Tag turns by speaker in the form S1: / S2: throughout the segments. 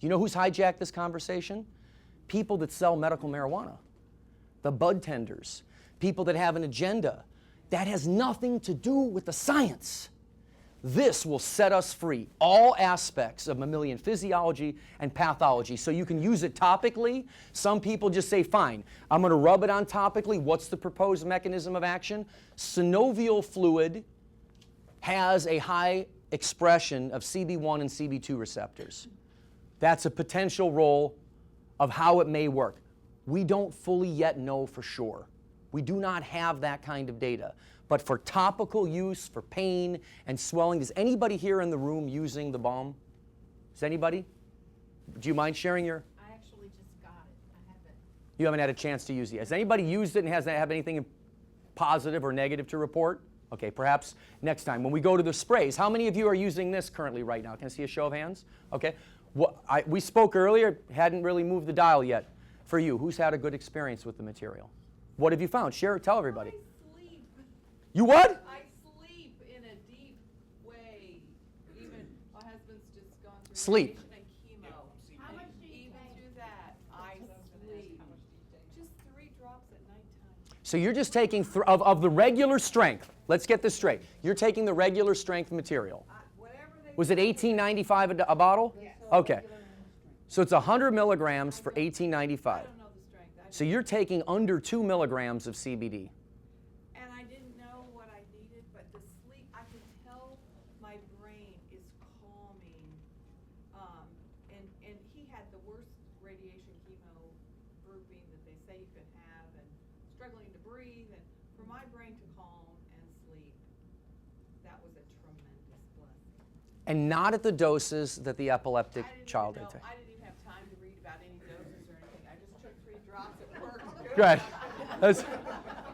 S1: you know who's hijacked this conversation? People that sell medical marijuana, the bud tenders, people that have an agenda. That has nothing to do with the science. This will set us free, all aspects of mammalian physiology and pathology. So you can use it topically. Some people just say, fine, I'm going to rub it on topically. What's the proposed mechanism of action? Synovial fluid has a high expression of CB1 and CB2 receptors. That's a potential role of how it may work. We don't fully yet know for sure. We do not have that kind of data. But for topical use, for pain and swelling, is anybody here in the room using the balm? Is anybody? Do you mind sharing your?
S2: I actually just got it. I haven't.
S1: You haven't had a chance to use it. Has anybody used it and hasn't have anything positive or negative to report? Okay, perhaps next time. When we go to the sprays, how many of you are using this currently right now? Can I see a show of hands? Okay. We spoke earlier, hadn't really moved the dial yet. For you, who's had a good experience with the material? What have you found? Share it, tell everybody.
S2: I sleep.
S1: You what?
S2: I sleep in a deep way. Even my husband's just gone through
S1: Sleep.
S2: radiation and chemo.
S3: How much do you
S2: Even
S3: take?
S2: through that, I sleep. Just 3 drops at nighttime.
S1: So you're just taking, of the regular strength, let's get this straight. You're taking the regular strength material.
S2: Whatever they
S1: Was it $18.95 a bottle?
S3: Yes.
S1: Okay. So it's 100 milligrams for $18.95.
S2: I don't know the strength.
S1: So you're taking under 2 milligrams of CBD.
S2: And I didn't know what I needed, but the sleep, I could tell my brain is calming. And he had the worst radiation chemo grouping that they say you can have, and struggling to breathe. And for my brain to calm and sleep, that was a tremendous blessing.
S1: And not at the doses that the epileptic child had taken.
S2: I didn't even have time to read about any doses or anything. I just took 3 drops at work.
S1: Good.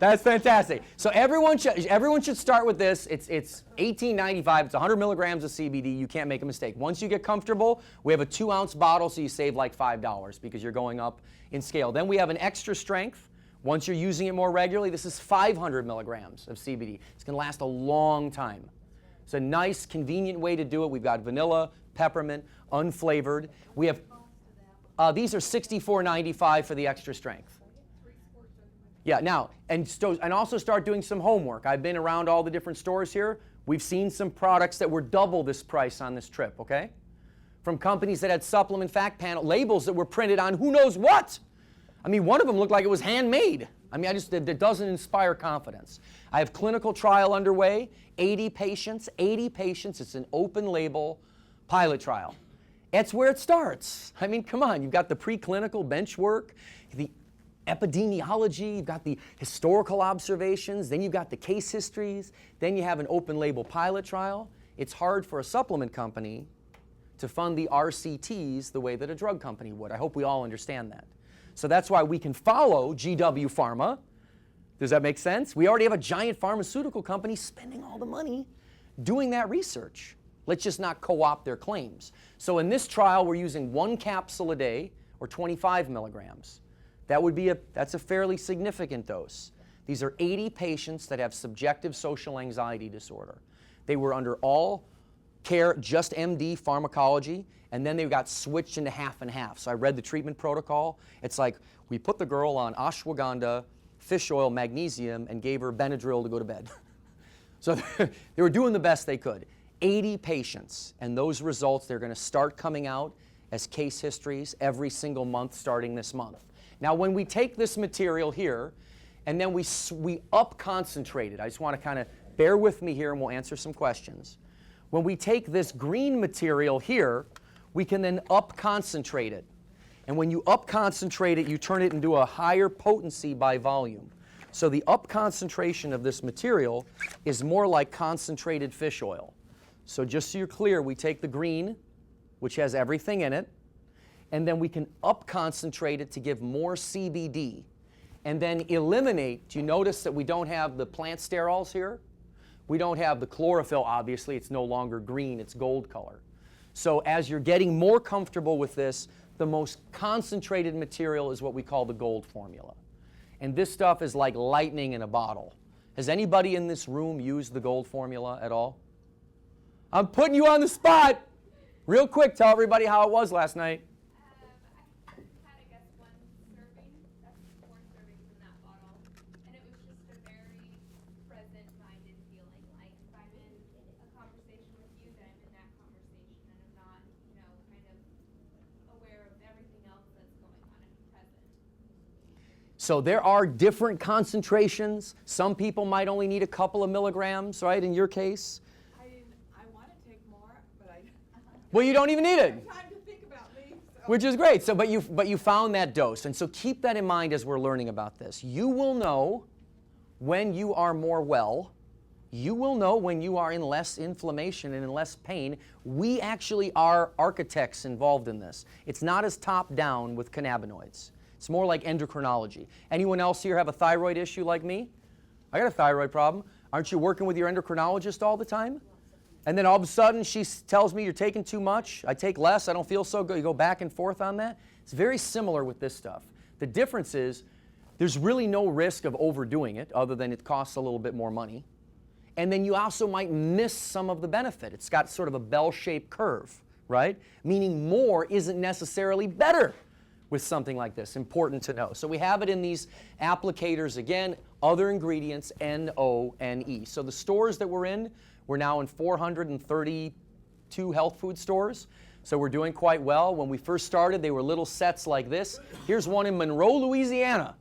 S1: That's fantastic. So everyone should start with this. It's $18.95. It's 100 milligrams of CBD. You can't make a mistake. Once you get comfortable, we have a 2-ounce bottle, so you save like $5 because you're going up in scale. Then we have an extra strength. Once you're using it more regularly, this is 500 milligrams of CBD. It's going to last a long time. It's a nice, convenient way to do it. We've got vanilla, peppermint, unflavored. We have these are $64.95 for the extra strength. Yeah, now, and also start doing some homework. I've been around all the different stores here. We've seen some products that were double this price on this trip, okay? From companies that had supplement fact panel labels that were printed on who knows what. I mean, one of them looked like it was handmade. I mean, it doesn't inspire confidence. I have clinical trial underway, 80 patients. It's an open label pilot trial. That's where it starts. I mean, come on, you've got the preclinical bench work, the epidemiology, you've got the historical observations, then you've got the case histories, then you have an open label pilot trial. It's hard for a supplement company to fund the RCTs the way that a drug company would. I hope we all understand that. So that's why we can follow GW Pharma. Does that make sense? We already have a giant pharmaceutical company spending all the money doing that research. Let's just not co-opt their claims. So in this trial, we're using 1 capsule a day, or 25 milligrams. That's a fairly significant dose. These are 80 patients that have subjective social anxiety disorder. They were under all care, just MD pharmacology, and then they got switched into half and half. So I read the treatment protocol. It's like we put the girl on ashwagandha, fish oil, magnesium, and gave her Benadryl to go to bed. So they were doing the best they could. 80 patients, and those results, they're going to start coming out as case histories every single month starting this month. Now, when we take this material here, and then we up concentrate it, I just want to kind of bear with me here and we'll answer some questions. When we take this green material here, we can then up concentrate it. And when you up concentrate it, you turn it into a higher potency by volume. So the up concentration of this material is more like concentrated fish oil. So just so you're clear, we take the green, which has everything in it, and then we can up concentrate it to give more CBD, and then eliminate. Do you notice that we don't have the plant sterols here? We don't have the chlorophyll, obviously. It's no longer green, it's gold color. So as you're getting more comfortable with this, the most concentrated material is what we call the gold formula. And this stuff is like lightning in a bottle. Has anybody in this room used the gold formula at all? I'm putting you on the spot. Real quick, tell everybody how it was last night. So there are different concentrations. Some people might only need a couple of milligrams, right, in your case.
S2: I want to take more, but I
S1: Well, you don't even need it,
S2: time to think about me. So.
S1: which is great. So, but you found that dose. And so keep that in mind as we're learning about this. You will know when you are more well. You will know when you are in less inflammation and in less pain. We actually are architects involved in this. It's not as top-down with cannabinoids. It's more like endocrinology. Anyone else here have a thyroid issue like me? I got a thyroid problem. Aren't you working with your endocrinologist all the time? And then all of a sudden she tells me you're taking too much. I take less. I don't feel so good. You go back and forth on that. It's very similar with this stuff. The difference is there's really no risk of overdoing it other than it costs a little bit more money. And then you also might miss some of the benefit. It's got sort of a bell-shaped curve, right? Meaning more isn't necessarily better with something like this. Important to know. So we have it in these applicators again, other ingredients, N-O-N-E. So the stores that we're now in 432 health food stores. So we're doing quite well. When we first started, they were little sets like this. Here's one in Monroe, Louisiana.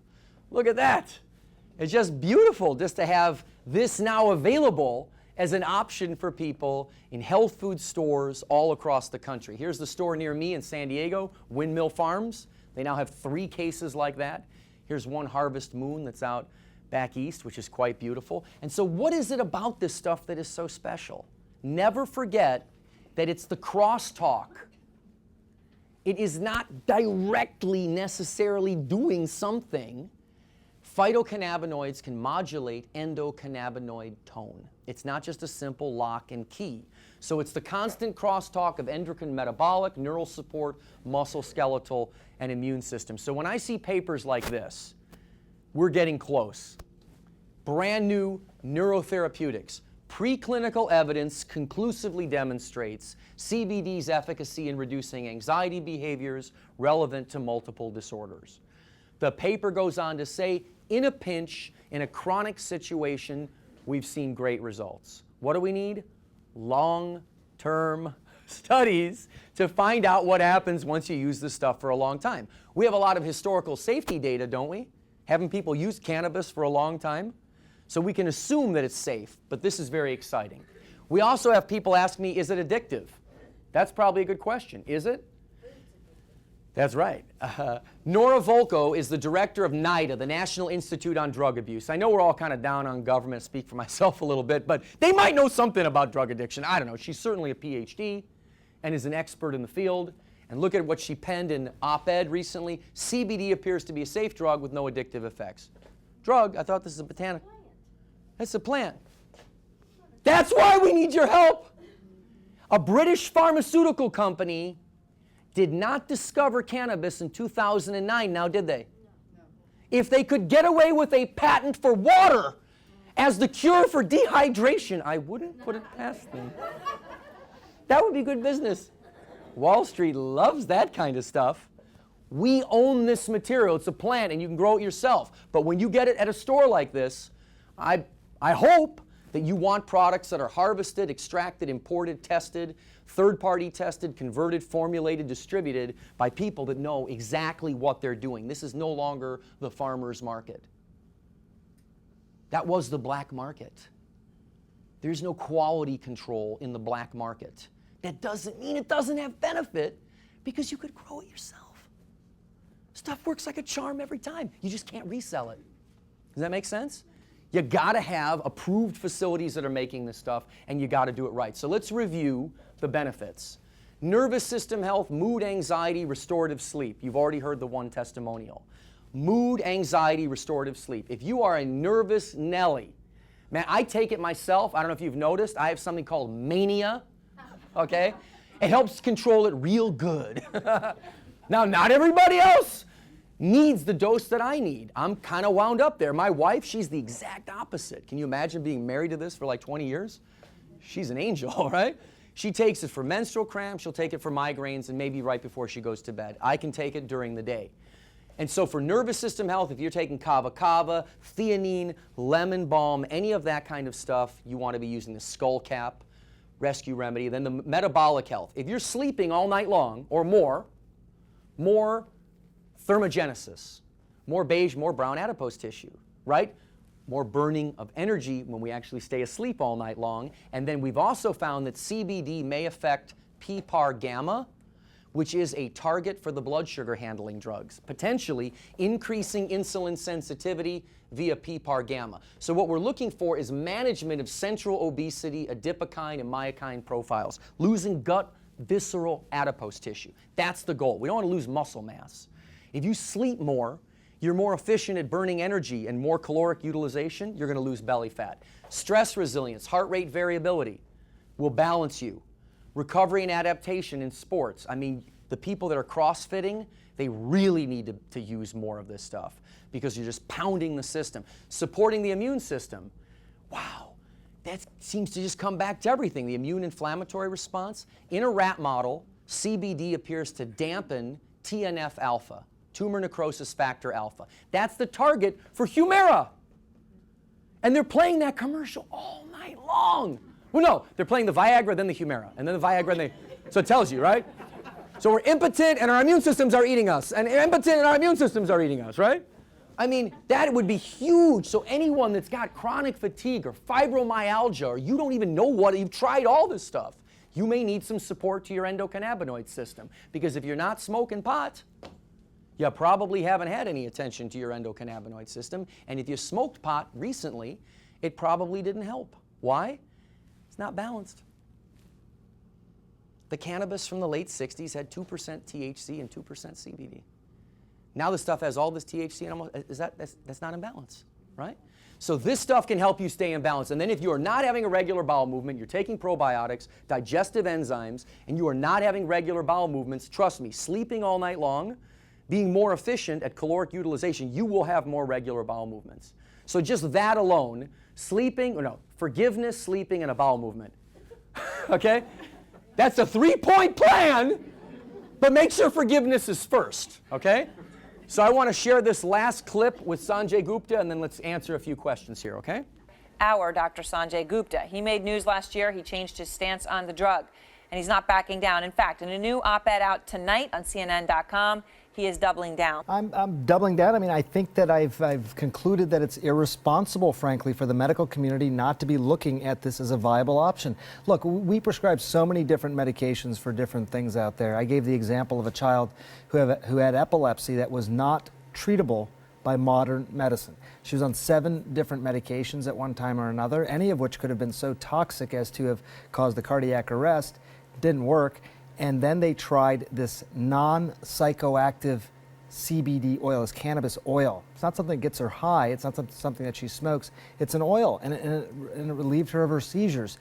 S1: Look at that. It's just beautiful just to have this now available as an option for people in health food stores all across the country. Here's the store near me in San Diego, Windmill Farms. They now have 3 cases like that. Here's one Harvest Moon that's out back east, which is quite beautiful. And so what is it about this stuff that is so special? Never forget that it's the crosstalk. It is not directly necessarily doing something. Phytocannabinoids can modulate endocannabinoid tone. It's not just a simple lock and key. So it's the constant crosstalk of endocrine metabolic, neural support, muscle skeletal, and immune system. So when I see papers like this, we're getting close. Brand new neurotherapeutics. Preclinical evidence conclusively demonstrates CBD's efficacy in reducing anxiety behaviors relevant to multiple disorders. The paper goes on to say, in a pinch, in a chronic situation, we've seen great results. What do we need? Long-term studies to find out what happens once you use this stuff for a long time. We have a lot of historical safety data, don't we? Haven't people used cannabis for a long time? So we can assume that it's safe, but this is very exciting. We also have people ask me, is it addictive? That's probably a good question. Is it? That's right. Nora Volko is the director of Nida, the National Institute on Drug Abuse. I know we're all kind of down on government, speak for myself a little bit, but they might know something about drug addiction. I don't know. She's certainly a PhD and is an expert in the field. And look at what she penned in op-ed recently. CBD appears to be a safe drug with no addictive effects. Drug? I thought this is a botanical. It's a plant. That's why we need your help. A British pharmaceutical company did not discover cannabis in 2009, now did they? No. If they could get away with a patent for water as the cure for dehydration, I wouldn't put it past them. That would be good business. Wall Street loves that kind of stuff. We own this material. It's a plant and you can grow it yourself. But when you get it at a store like this, I hope that you want products that are harvested, extracted, imported, tested, third-party tested, converted, formulated, distributed by people that know exactly what they're doing. This is no longer the farmer's market. That was the black market. There's no quality control in the black market. That doesn't mean it doesn't have benefit because you could grow it yourself. Stuff works like a charm every time. You just can't resell it. Does that make sense? You gotta have approved facilities that are making this stuff, and you gotta do it right. So let's review the benefits. Nervous system health, mood, anxiety, restorative sleep. You've already heard the one testimonial. Mood, anxiety, restorative sleep. If you are a nervous Nelly, man, I take it myself. I don't know if you've noticed. I have something called mania, okay? It helps control it real good. Now, not everybody else needs the dose that I need. I'm kind of wound up there. My wife, she's the exact opposite. Can you imagine being married to this for like 20 years? She's an angel, right? She takes it for menstrual cramps, she'll take it for migraines, and maybe right before she goes to bed. I can take it during the day. And so for nervous system health, if you're taking kava kava, theanine, lemon balm, any of that kind of stuff, you want to be using the skull cap rescue remedy. Then the metabolic health. If you're sleeping all night long or more thermogenesis, more beige, more brown adipose tissue, right? More burning of energy when we actually stay asleep all night long. And then we've also found that CBD may affect PPAR gamma, which is a target for the blood sugar handling drugs, potentially increasing insulin sensitivity via PPAR gamma. So what we're looking for is management of central obesity, adipokine and myokine profiles, losing gut visceral adipose tissue. That's the goal. We don't want to lose muscle mass. If you sleep more, you're more efficient at burning energy and more caloric utilization, you're going to lose belly fat. Stress resilience, heart rate variability will balance you. Recovery and adaptation in sports. I mean, the people that are crossfitting, they really need to use more of this stuff because you're just pounding the system. Supporting the immune system. Wow, that seems to just come back to everything. The immune inflammatory response. In a rat model, CBD appears to dampen TNF alpha, tumor necrosis factor alpha. That's the target for Humira. And they're playing that commercial all night long. Well, no, they're playing the Viagra, then the Humira, and then the Viagra, and so it tells you, right? So we're impotent and our immune systems are eating us, and impotent and our immune systems are eating us, right? I mean, that would be huge. So anyone that's got chronic fatigue or fibromyalgia, or you don't even know what, you've tried all this stuff, you may need some support to your endocannabinoid system. Because if you're not smoking pot, you probably haven't had any attention to your endocannabinoid system. And if you smoked pot recently, it probably didn't help. Why? It's not balanced. The cannabis from the late 60s had 2% THC and 2% CBD. Now the stuff has all this THC and that's not in balance, right? So this stuff can help you stay in balance. And then if you are not having a regular bowel movement, you're taking probiotics, digestive enzymes, and you are not having regular bowel movements, trust me, sleeping all night long, being more efficient at caloric utilization, you will have more regular bowel movements. So just that alone, forgiveness, sleeping, and a bowel movement. Okay? That's a 3-point plan, but make sure forgiveness is first, okay? So I want to share this last clip with Sanjay Gupta, and then let's answer a few questions here, okay?
S3: Our Dr. Sanjay Gupta. He made news last year. He changed his stance on the drug, and he's not backing down. In fact, in a new op-ed out tonight on CNN.com, he is doubling down.
S4: I'm doubling down. I mean, I think that I've concluded that it's irresponsible, frankly, for the medical community not to be looking at this as a viable option. Look, we prescribe so many different medications for different things out there. I gave the example of a child who had epilepsy that was not treatable by modern medicine. She was on 7 different medications at one time or another, any of which could have been so toxic as to have caused a cardiac arrest. Didn't work. And then they tried this non-psychoactive CBD oil, this cannabis oil. It's not something that gets her high. It's not something that she smokes. It's an oil, and it relieved her of her seizures.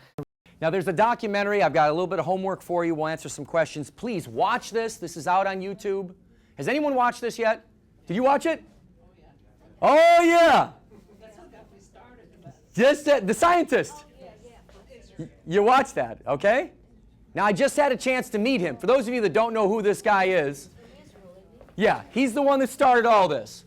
S1: Now there's a documentary. I've got a little bit of homework for you. We'll answer some questions. Please watch this. This is out on YouTube. Has anyone watched this yet? Did you watch it? Oh yeah! That's what got me started. Just the scientist. You watched that, okay? Now, I just had a chance to meet him. For those of you that don't know who this guy is, yeah, he's the one that started all this.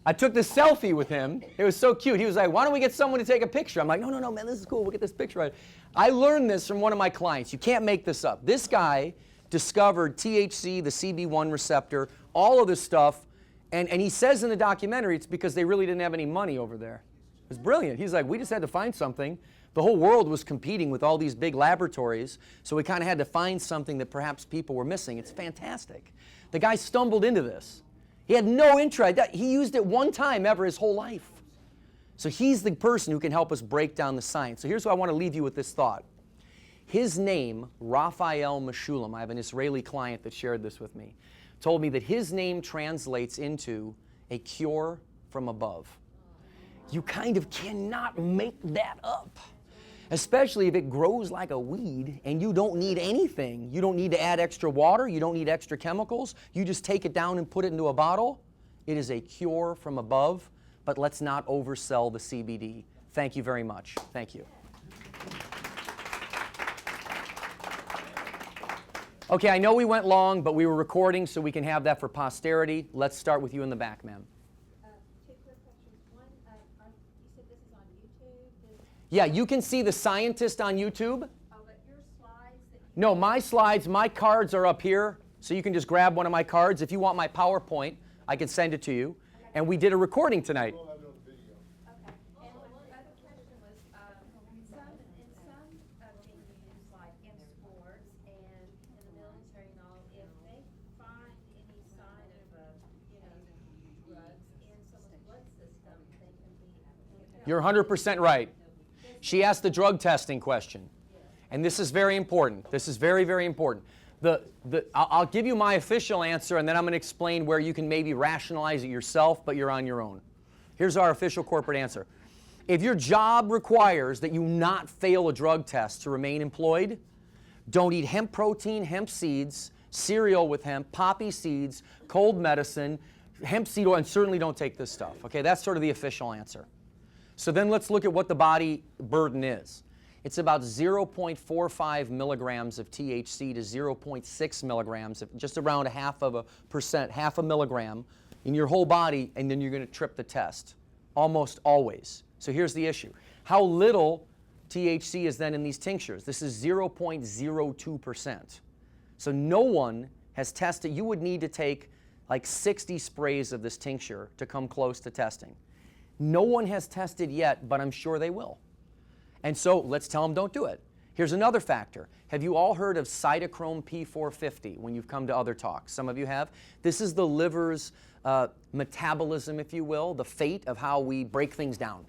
S1: I took this selfie with him. It was so cute. He was like, why don't we get someone to take a picture? I'm like, no, man, this is cool. We'll get this picture right. I learned this from one of my clients. You can't make this up. This guy discovered THC, the CB1 receptor, all of this stuff, and he says in the documentary it's because they really didn't have any money over there. It was brilliant. He's like, we just had to find something. The whole world was competing with all these big laboratories, so we kind of had to find something that perhaps people were missing. It's fantastic. The guy stumbled into this. He had no interest. He used it one time ever his whole life. So he's the person who can help us break down the science. So here's what I want to leave you with this thought. His name, Raphael Meshulam, I have an Israeli client that shared this with me, told me that his name translates into a cure from above. You kind of cannot make that up. Especially if it grows like a weed and you don't need anything. You don't need to add extra water. You don't need extra chemicals. You just take it down and put it into a bottle. It is a cure from above, but let's not oversell the CBD. Thank you very much. Thank you. Okay, I know we went long, but we were recording so we can have that for posterity. Let's start with you in the back, ma'am. Yeah, you can see the scientist on YouTube.
S2: Oh, but your slides that
S1: No, my slides, my cards are up here, so you can just grab one of my cards. If you want my PowerPoint, I can send it to you.
S2: I got
S1: And we did a recording tonight.
S5: We'll have it on video.
S6: Okay, and my other question was, in some venues like in sports and in the military and all, if they find any sign of, drugs in someone's blood system, they can be.
S1: You're 100% right. She asked the drug testing question. And this is very important. This is very, very important. I'll give you my official answer, and then I'm going to explain where you can maybe rationalize it yourself, but you're on your own. Here's our official corporate answer. If your job requires that you not fail a drug test to remain employed, don't eat hemp protein, hemp seeds, cereal with hemp, poppy seeds, cold medicine, hemp seed oil, and certainly don't take this stuff. Okay, that's sort of the official answer. So then let's look at what the body burden is. It's about 0.45 milligrams of THC to 0.6 milligrams, just around half a milligram in your whole body, and then you're going to trip the test, almost always. So here's the issue. How little THC is then in these tinctures? This is 0.02%. So no one has tested. You would need to take like 60 sprays of this tincture to come close to testing. No one has tested yet, but I'm sure they will. And so let's tell them don't do it. Here's another factor. Have you all heard of cytochrome P450 when you've come to other talks? Some of you have. This is the liver's metabolism, if you will, the fate of how we break things down.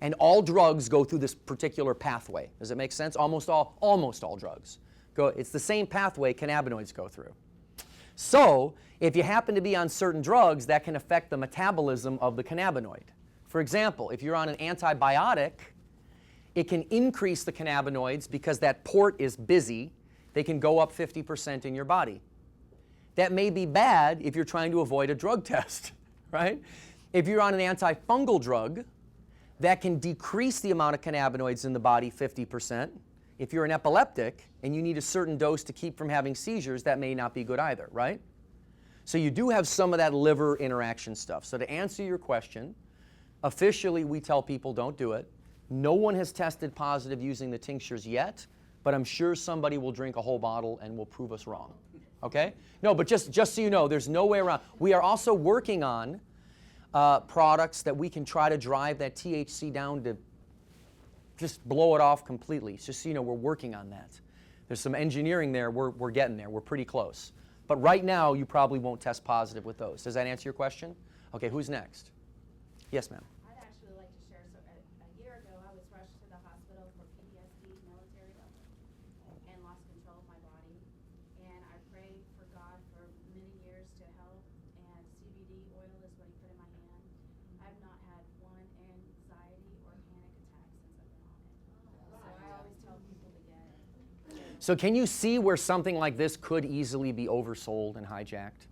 S1: And all drugs go through this particular pathway. Does it make sense? Almost all drugs go. It's the same pathway cannabinoids go through. So if you happen to be on certain drugs, that can affect the metabolism of the cannabinoid. For example, if you're on an antibiotic, it can increase the cannabinoids because that port is busy. They can go up 50% in your body. That may be bad if you're trying to avoid a drug test, right? If you're on an antifungal drug, that can decrease the amount of cannabinoids in the body 50%. If you're an epileptic and you need a certain dose to keep from having seizures, that may not be good either, right? So you do have some of that liver interaction stuff. So to answer your question, officially we tell people don't do it. No one has tested positive using the tinctures yet, but I'm sure somebody will drink a whole bottle and will prove us wrong. Okay? No, but just so you know, there's no way around. We are also working on products that we can try to drive that THC down to just blow it off completely. Just so you know, we're working on that. There's some engineering there. We're getting there. We're pretty close. But right now, you probably won't test positive with those. Does that answer your question? Okay, who's next? Yes, ma'am.
S6: I'd actually like to share, so a year ago, I was rushed to the hospital for PTSD, military and lost control of my body. And I prayed for God for many years to help, and CBD oil is what he put in my hand. I've not had one anxiety or panic attack since I've been on it. So I always tell people to get it.
S1: So can you see where something like this could easily be oversold and hijacked?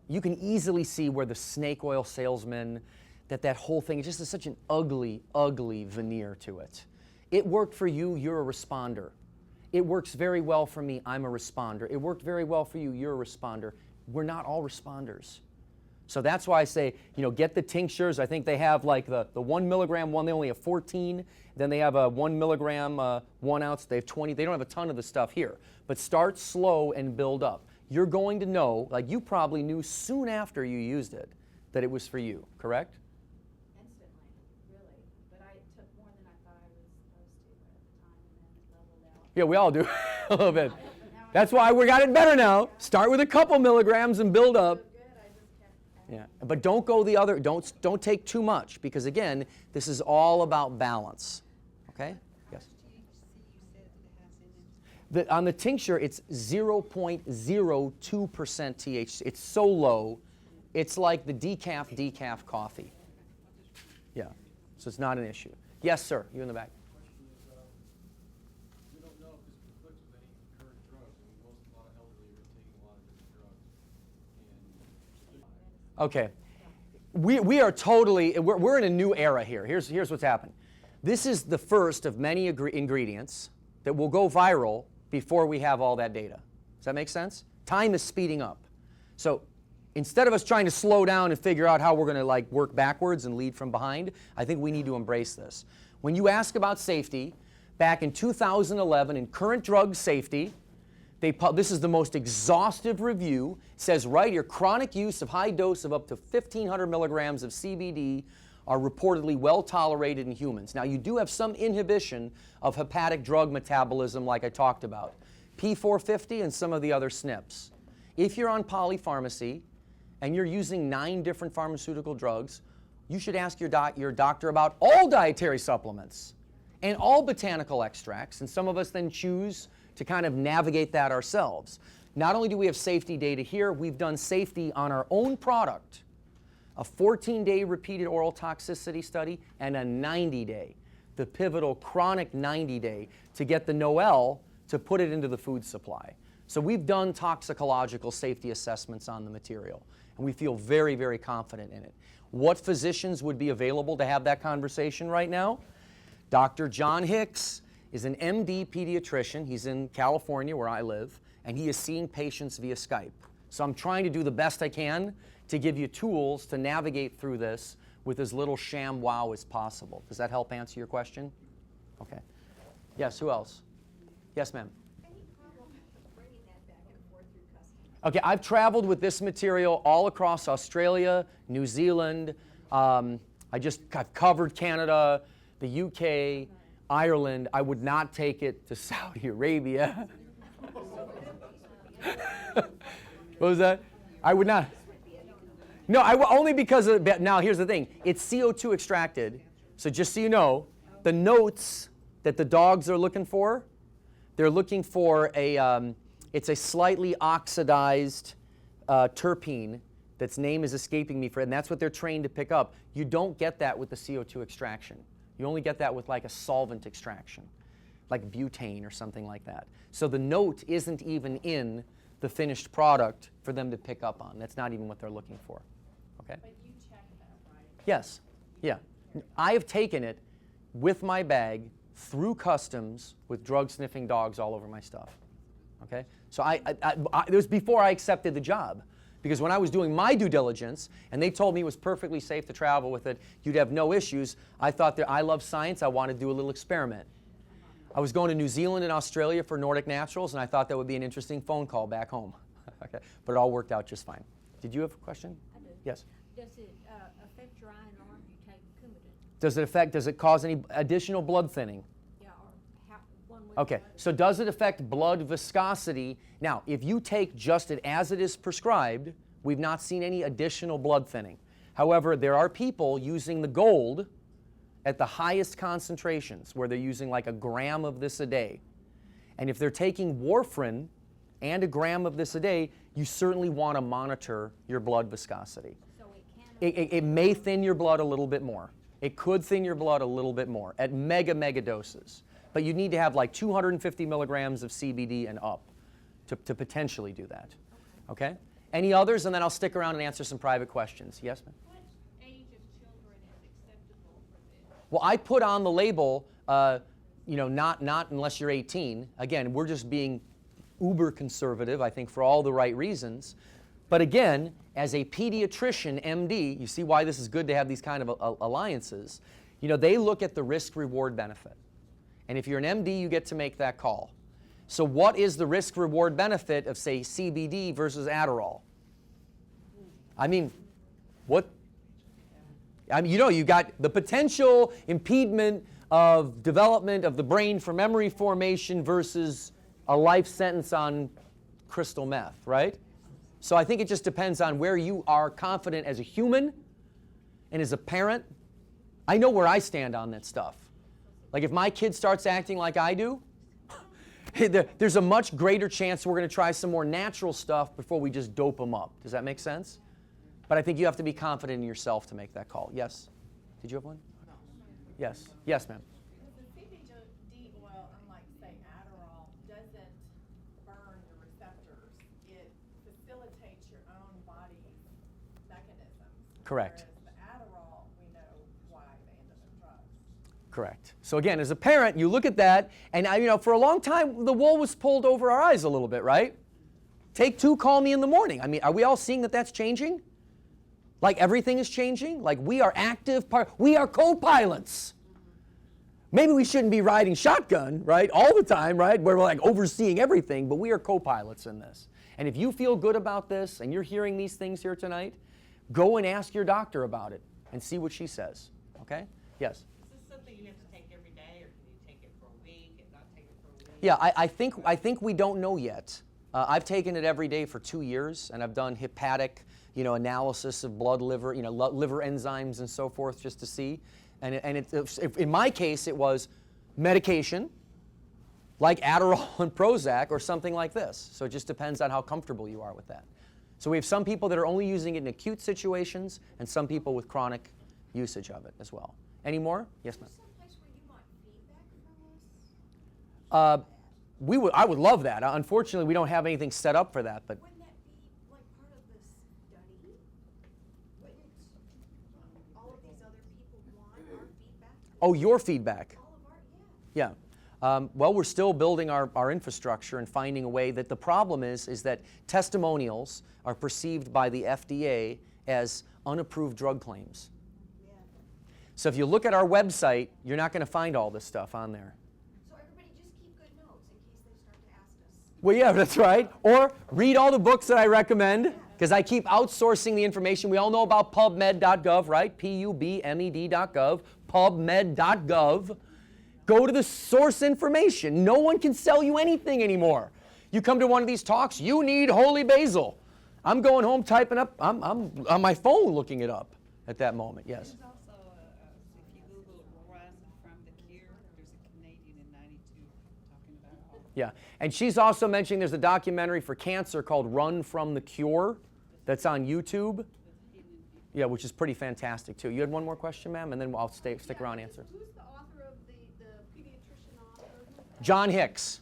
S1: You can easily see where the snake oil salesman, that whole thing just is such an ugly, ugly veneer to it. It worked for you, you're a responder. It works very well for me, I'm a responder. It worked very well for you, you're a responder. We're not all responders. So that's why I say, get the tinctures. I think they have like the 1 milligram one, they only have 14. Then they have a 1 milligram, 1 ounce, they have 20. They don't have a ton of the stuff here. But start slow and build up. You're going to know, like you probably knew soon after you used it, that it was for you, correct?
S6: Instantly, really. But I took more than I thought I was supposed to at the time, and then it leveled out.
S1: Yeah, we all do a little bit. That's why we got it better now. Start with a couple milligrams and build up.
S6: Good, I just kept
S1: Yeah, but don't go the other, don't take too much, because again, this is all about balance. Okay? Yes. On the tincture, it's 0.02% THC. It's so low, it's like the decaf coffee. Yeah, so it's not an issue. Yes, sir, you in the back.
S5: We don't know if this conflicts with any current drugs. I mean, a lot of elderly are taking a lot of different drugs.
S1: Okay, we are totally, we're in a new era here. Here's what's happened. This is the first of many ingredients that will go viral before we have all that data. Does that make sense? Time is speeding up. So instead of us trying to slow down and figure out how we're going to work backwards and lead from behind, I think we need to embrace this. When you ask about safety, back in 2011 in current drug safety, This is the most exhaustive review. It says right here, chronic use of high dose of up to 1,500 milligrams of CBD are reportedly well tolerated in humans. Now, you do have some inhibition of hepatic drug metabolism like I talked about. P450 and some of the other SNPs. If you're on polypharmacy and you're using 9 different pharmaceutical drugs, you should ask your doctor about all dietary supplements and all botanical extracts, and some of us then choose to kind of navigate that ourselves. Not only do we have safety data here, we've done safety on our own product, a 14-day repeated oral toxicity study and a 90-day, the pivotal chronic 90-day to get the Noel to put it into the food supply. So we've done toxicological safety assessments on the material, and we feel very, very confident in it. What physicians would be available to have that conversation right now? Dr. John Hicks is an MD pediatrician. He's in California, where I live, and he is seeing patients via Skype. So I'm trying to do the best I can to give you tools to navigate through this with as little sham wow as possible. Does that help answer your question? Okay. Yes, who else? Yes, ma'am.
S2: Any problem bringing that back and forth through customs?
S1: Okay, I've traveled with this material all across Australia, New Zealand. I've covered Canada, the UK, Ireland. I would not take it to Saudi Arabia. What was that? I would not. No, only because of, now here's the thing. It's CO2 extracted. So just so you know, the notes that the dogs are looking for, they're looking for it's a slightly oxidized terpene that's name is escaping me for it, and that's what they're trained to pick up. You don't get that with the CO2 extraction. You only get that with like a solvent extraction, like butane or something like that. So the note isn't even in the finished product for them to pick up on. That's not even what they're looking for. Okay?
S2: But you check that, right?
S1: Yes. Yeah. I have taken it with my bag through customs with drug-sniffing dogs all over my stuff. Okay? So it was before I accepted the job. Because when I was doing my due diligence, and they told me it was perfectly safe to travel with it, you'd have no issues, I thought that I love science, I wanted to do a little experiment. I was going to New Zealand and Australia for Nordic Naturals, and I thought that would be an interesting phone call back home. Okay? But it all worked out just fine. Did you have a question?
S7: I do.
S1: Yes.
S7: Does it affect your INR if you take Coumadin?
S1: Does it cause any additional blood thinning?
S7: Yeah, or one way or
S1: Okay,
S7: the other?
S1: so does it affect blood viscosity? Now, if you take just it as it is prescribed, we've not seen any additional blood thinning. However, there are people using the gold at the highest concentrations, where they're using like a gram of this a day. And if they're taking warfarin and a gram of this a day, you certainly want to monitor your blood viscosity.
S7: So it can
S1: It may thin your blood a little bit more. It could thin your blood a little bit more at mega doses. But you need to have like 250 milligrams of CBD and up to potentially do that. Okay? Any others? And then I'll stick around and answer some private questions. Yes, ma'am?
S2: What age of children is acceptable for this?
S1: Well, I put on the label, not unless you're 18. Again, we're just being uber conservative, I think, for all the right reasons. But again, as a pediatrician, MD, you see why this is good to have these kind of alliances. They look at the risk-reward benefit. And if you're an MD, you get to make that call. So what is the risk-reward benefit of, say, CBD versus Adderall? I mean, you got the potential impediment of development of the brain for memory formation versus a life sentence on crystal meth, right? So I think it just depends on where you are confident as a human and as a parent. I know where I stand on that stuff. Like if my kid starts acting like I do, there's a much greater chance we're going to try some more natural stuff before we just dope them up. Does that make sense? But I think you have to be confident in yourself to make that call. Yes? Did you have one? Yes. Yes, ma'am.
S2: The CBD oil, unlike, say, Adderall, doesn't burn the receptors. It facilitates your own body's mechanisms.
S1: Correct.
S2: Whereas the Adderall, we know why they end up in drugs.
S1: Correct. So again, as a parent, you look at that, and for a long time, the wool was pulled over our eyes a little bit, right? Take 2, call me in the morning. I mean, are we all seeing that that's changing? Like everything is changing? Like we are active, we are co-pilots. Maybe we shouldn't be riding shotgun, right, all the time, right, where we're like overseeing everything, but we are co-pilots in this. And if you feel good about this and you're hearing these things here tonight, go and ask your doctor about it and see what she says, okay? Yes?
S8: Is this something you have to take every day, or can you take it for a week and not take it for a week?
S1: Yeah, I think we don't know yet. I've taken it every day for 2 years, and I've done hepatic, analysis of blood, liver, liver enzymes and so forth just to see. And in my case, it was medication, like Adderall and Prozac, or something like this. So it just depends on how comfortable you are with that. So we have some people that are only using it in acute situations, and some people with chronic usage of it as well. Any more? Yes, ma'am.
S2: Is there some place where you want feedback from us?
S1: I would love that. Unfortunately, we don't have anything set up for that. But
S2: Wouldn't that be like part of the study? Wouldn't all of these other people want our feedback?
S1: oh, your feedback.
S2: All of our, yeah.
S1: Yeah. Well, we're still building our infrastructure and finding a way that the problem is that testimonials are perceived by the FDA as unapproved drug claims.
S2: Yeah.
S1: So if you look at our website, you're not going to find all this stuff on there.
S2: So everybody just keep good notes in case they start to ask us.
S1: Well, yeah, that's right. Or read all the books that I recommend, because I keep outsourcing the information. We all know about PubMed.gov, right? PUBMED.gov, PubMed.gov. Go to the source information. No one can sell you anything anymore. You come to one of these talks, you need holy basil. I'm going home typing up, I'm on my phone looking it up at that moment, yes.
S9: There's also, if you Google Run from the Cure, there's a Canadian in 92 talking about all.
S1: Yeah, and she's also mentioning there's a documentary for cancer called Run from the Cure that's on YouTube. Yeah, which is pretty fantastic too. You had one more question, ma'am, and then I'll stick around and answer.
S2: Who's the author of the pediatrician author?
S1: John Hicks.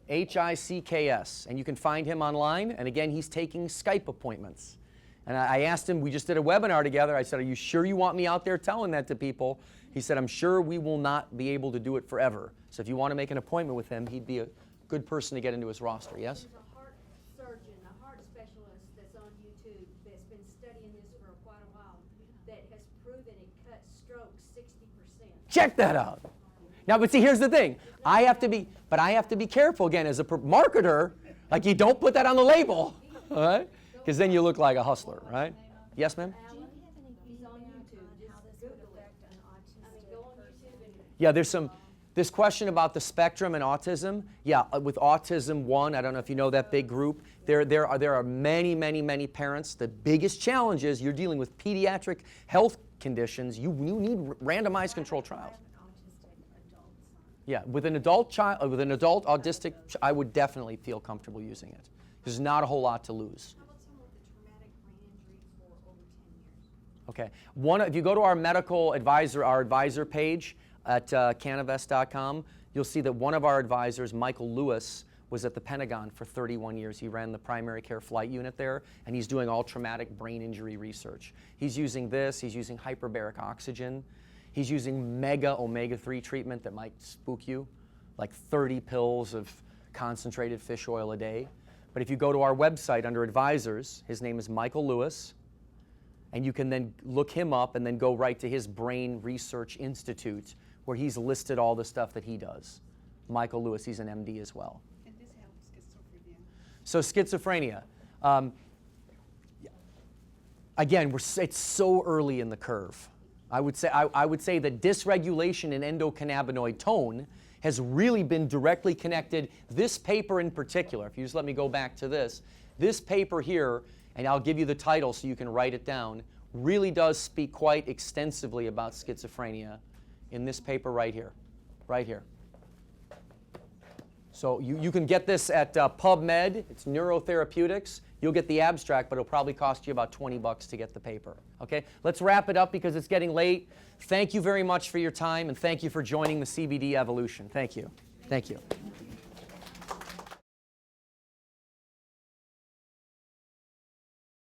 S1: Hicks, and you can find him online, and again, he's taking Skype appointments. And I asked him, we just did a webinar together, I said, are you sure you want me out there telling that to people? He said, I'm sure we will not be able to do it forever. So if you want to make an appointment with him, he'd be a good person to get into his roster, yes?
S6: There's a heart surgeon, a heart specialist that's on YouTube that's been studying this for quite a while that has proven it cuts strokes 60%.
S1: Check that out. Now, but see, here's the thing. I have to be careful again as a marketer. Like, you don't put that on the label, all right? Because then you look like a hustler, right? Yes, ma'am?
S6: He's on YouTube. Just Google it. I mean, go on YouTube and
S1: Yeah, there's this question about the spectrum and autism. Yeah, with Autism One, I don't know if you know that big group. There are many, many, many parents. The biggest challenge is you're dealing with pediatric health conditions. You need randomized controlled trials. Yeah, with an adult child, with an adult autistic, I would definitely feel comfortable using it. There's not a whole lot to lose.
S2: How about someone with a traumatic brain injury for over 10 years?
S1: Okay. If you go to our medical advisor, our advisor page at CannaVest.com, you'll see that one of our advisors, Michael Lewis, was at the Pentagon for 31 years. He ran the primary care flight unit there, and he's doing all traumatic brain injury research. He's using this. He's using hyperbaric oxygen. He's using mega omega-3 treatment that might spook you, like 30 pills of concentrated fish oil a day. But if you go to our website under advisors, his name is Michael Lewis, and you can then look him up and then go right to his Brain Research Institute, where he's listed all the stuff that he does. Michael Lewis, he's an MD as well.
S9: And this helps schizophrenia.
S1: So schizophrenia. Again, it's so early in the curve. I would say that dysregulation in endocannabinoid tone has really been directly connected. This paper in particular, if you just let me go back to this paper here, and I'll give you the title so you can write it down, really does speak quite extensively about schizophrenia in this paper right here. Right here. So you can get this at PubMed. It's neurotherapeutics. You'll get the abstract, but it'll probably cost you about $20 to get the paper. Okay? Let's wrap it up because it's getting late. Thank you very much for your time, and thank you for joining the CBD evolution. Thank you. Thank you.